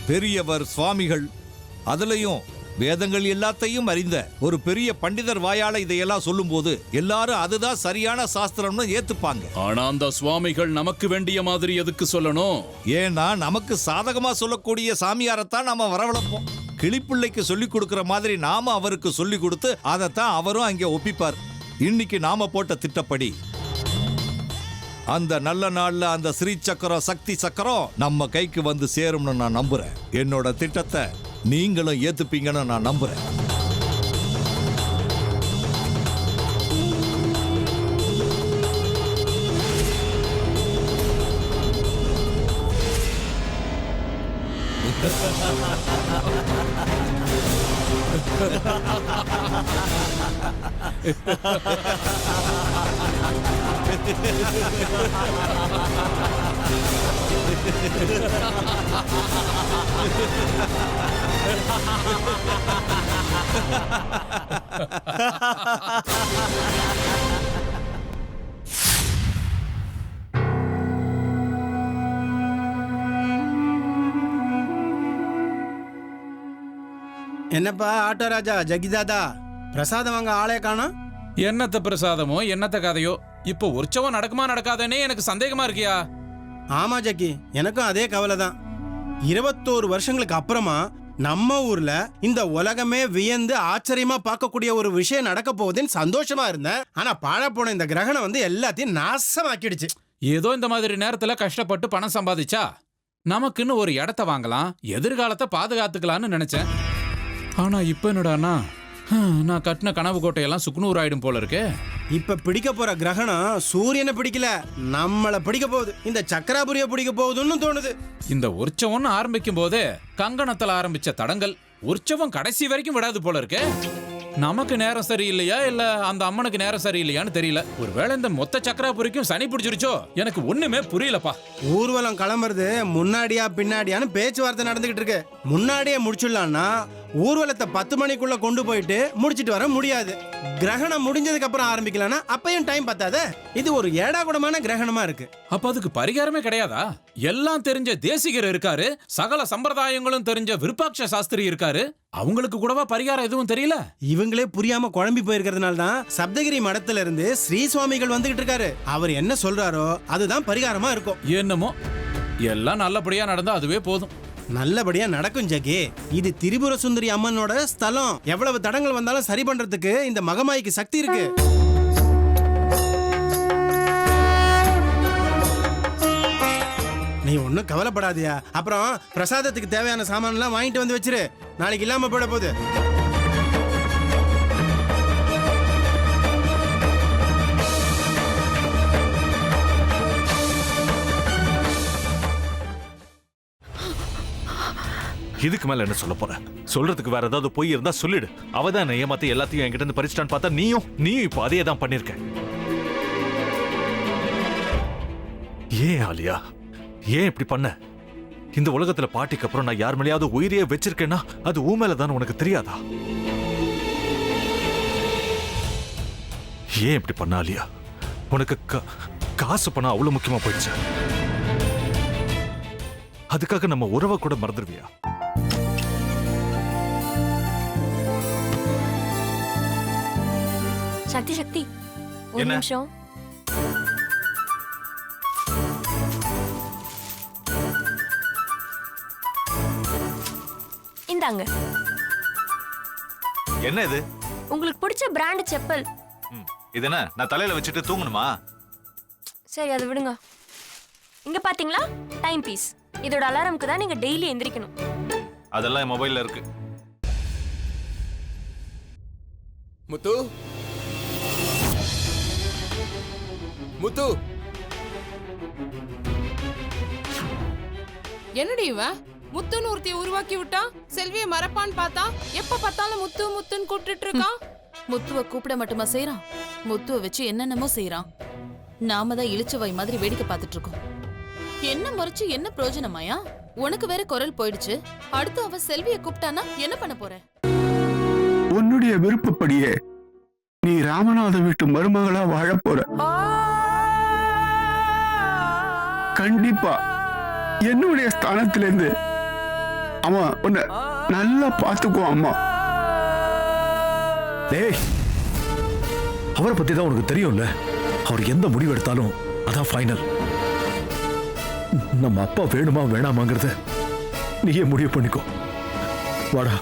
பெரியவர் சுவாமிகள், அதுலயும் வேதங்கள் எல்லாத்தையும் அறிந்த ஒரு பெரிய பண்டிதர் வாயால இதையெல்லாம் சொல்லும் போது எல்லாரும் அதுதான் சரியான சாஸ்திரம்னு ஏத்துப்பாங்க. ஆனா அந்த சுவாமிகள் நமக்கு வேண்டிய மாதிரி எதுக்கு சொல்லணும்? ஏன்னா நமக்கு சாதகமா சொல்லக்கூடிய சாமியாரத்தான் நாம வரவழைப்போம். கிளிப்பிள்ளைக்கு சொல்லிக் கொடுக்கிற மாதிரி நாம அவருக்கு சொல்லி கொடுத்து அதைத்தான் அவரும் அங்கே ஒப்பிப்பார். இன்னைக்கு நாம போட்ட திட்டப்படி அந்த நல்ல நாள்ல அந்த ஸ்ரீ சக்கரம் சக்தி சக்கரம் நம்ம கைக்கு வந்து சேரும்னு நான் நம்புறேன். என்னோட திட்டத்தை நீங்களும் ஏத்துப்பீங்கன்னு நான் நம்புறேன். என்னப்பா ஆட்டோ ராஜா ஜகிதாதா, பிரசாதம் வாங்க ஆளே காணோம். என்னத்த பிரசாதமோ என்னத்த கதையோ, இப்போ உற்சவம் நடக்குமா நடக்காதேனே எனக்கு சந்தேகமா இருக்கியா? ஆமா ஜக்கி, எனக்கும் அதே கவலை தான். 21 வருஷங்களுக்கு அப்புறமா நம்ம ஊர்ல இந்த உலகமே வியந்து ஆச்சரியமா பார்க்கக்கூடிய ஒரு விஷயம் நடக்க போகுதுன்னு சந்தோஷமா இருந்தேன். ஆனா பாழப்போன இந்த கிரகணம் வந்து எல்லாத்தையும் நாசமாக்கிடுச்சு. ஏதோ இந்த மாதிரி நேரத்துல கஷ்டப்பட்டு பணம் சம்பாதிச்சா நமக்குன்னு ஒரு இடத்த வாங்கலாம், எதிர்காலத்தை பாதுகாத்துக்கலாம்னு நினைச்சேன். ஆனா இப்ப என்னடானா, நான் கட்டின கனவு கோட்டையெல்லாம் சுக்குநூறு ஆயிடும் போல இருக்கு. இப்ப பிடிக்க போற கிரகணம் சூரியனை பிடிக்கல, நம்மள பிடிக்க போகுது. இந்த சக்கராபுரிய பிடிக்க போகுதுன்னு தோணுது. இந்த உற்சவம் ஆரம்பிக்கும் போது கங்கணத்துல ஆரம்பிச்ச தடங்கள் உற்சவம் கடைசி வரைக்கும் விடாது போல இருக்கு. நமக்கு நேரம் சரியில்லையா இல்ல அந்த அம்மனுக்கு நேரம் சரியில்லையான்னு தெரியல. ஒருவேளை இந்த மொத்த சக்கராபுரிக்கும் சனி பிடிச்சிருச்சோ, எனக்கு ஒண்ணுமே புரியலப்பா. ஊர்வலம் கிளம்புறது முன்னாடியா பின்னாடியான்னு பேச்சுவார்த்தை நடந்துகிட்டு இருக்கு. முன்னாடியே முடிச்சிடலாம்னா ஊர்வலத்தை 10 மணிக்குள்ள கொண்டு போயிட்டு முடிச்சிட்டு வர முடியாது. கிரகணம் முடிஞ்சதுக்கு அப்புறம் ஆரம்பிக்கலாம்னா அப்பயும் டைம் பத்தாத. இது ஒரு ஏடாகுடமான கிரகணமா இருக்கு. அப்ப அதுக்கு பரிகாரமே கிடையாதா? எல்லாம் தெரிஞ்ச தேசிகர் இருக்காரு, சகல சம்பிரதாயங்களும் தெரிஞ்ச விருப்பாட்ச சாஸ்திரி இருக்காரு, அவங்களுக்கு கூடவா பரிகாரம் எதுவும் தெரியல? இவங்களே புரியாம குழம்பி போயிருக்கிறதுனால தான் சப்தகிரி மடத்துல இருந்து ஸ்ரீ சுவாமிகள் வந்துகிட்டு இருக்காரு. அவர் என்ன சொல்றாரோ அதுதான் பரிகாரமா இருக்கும். என்னமோ எல்லாம் நல்லபடியா நடந்தா அதுவே போதும். நல்லபடியா நடக்கும் ஜகி. இது திரிபுர சுந்தரி அம்மனோட ஸ்தலம். எவ்வளவு தடங்கள் வந்தாலும் சரி பண்றதுக்கு இந்த மகமாய்க்கு சக்தி இருக்கு. நீ ஒன்னும் கவலைப்படாதியா. அப்புறம் பிரசாதத்துக்கு தேவையான சாமான் எல்லாம் வாங்கிட்டு வந்து வச்சிரு, நாளைக்கு இல்லாம போயிட போகுது. இதுக்கு மேல என்ன சொல்ல போற? சொல்றதுக்கு வேற ஏதாவது போய் இருந்தா சொல்லிடு. அவதான் ஏமாத்தி எல்லாத்தையும் என்கிட்ட இருந்து பறிச்சிட்டான்னு பார்த்தா நீயும் இப்ப அதே தான் பண்ணிருக்க. ஏன் ஆலியா, ஏன் இப்படி பண்ண? இந்த உலகத்துல பாட்டிக்கு அப்புறம் நான் யார் மேலேயாவது உயிரையே வச்சிருக்கேன்னா அது ஊ மேலதான் உனக்கு தெரியாதா? ஏன் இப்படி பண்ண ஆலியா? உனக்கு காசு பணம் அவ்வளவு முக்கியமா போயிடுச்சு. அதுக்காக நம்ம உறவை கூட மறந்துடுவியா? சக்தி சக்தி, ஒரு நிமிஷம். இந்தாங்க. என்ன இது? உங்களுக்கு பிடிச்ச பிராண்ட் செப்பல். இது என்ன, நான் தலையில வச்சுட்டு தூங்கணுமா? சரி, அதை விடுங்க. இங்க பாத்தீங்களா, டைம் பீஸ். இதோட அலாரம்க்கு தான் நீங்க டெய்லி எந்திரிக்கணும். அதெல்லாம் என் மொபைல்ல இருக்கு. முத்து, முத்து, என்னடி இவன் முத்துன்னு ஒருத்தைய உருவாக்கி விட்டான். செல்வியை மறப்பான்னு பார்த்தா எப்ப பார்த்தாலும் முத்து முத்துன்னு கூப்பிட்டு இருக்கான். முத்துவ கூப்பிட மட்டுமா செய்யறான், முத்துவ வச்சு என்னென்னமோ செய்யறான். நாம தான் இழிச்சவாய் மாதிரி வேடிக்கை பார்த்துட்டு இருக்கோம். என்ன முறைச்சு என்ன பிரயோஜனமாயா? உனக்கு வேற குரல் போயிடுச்சு. அடுத்து அவ செல்வியை கூப்பிட்டானா என்ன பண்ண போற? உன்னுடைய விருப்பப்படியே நீ ராமநாத வீட்டு மருமகளா வாழ போற. கண்டிப்பா என்னுடைய ஸ்தானத்திலிருந்து அவன் உன்னை நல்லா பார்த்துக்குவான் அம்மா. டேய், அவரை பத்தி தான் உனக்கு தெரியும்ல. அவர் எந்த முடிவு எடுத்தாலும் அதான் ஃபைனல். நம்ம அப்பா வேணுமா வேணாமாங்கிறத நீயே முடிவு பண்ணிக்கோ. வாடா.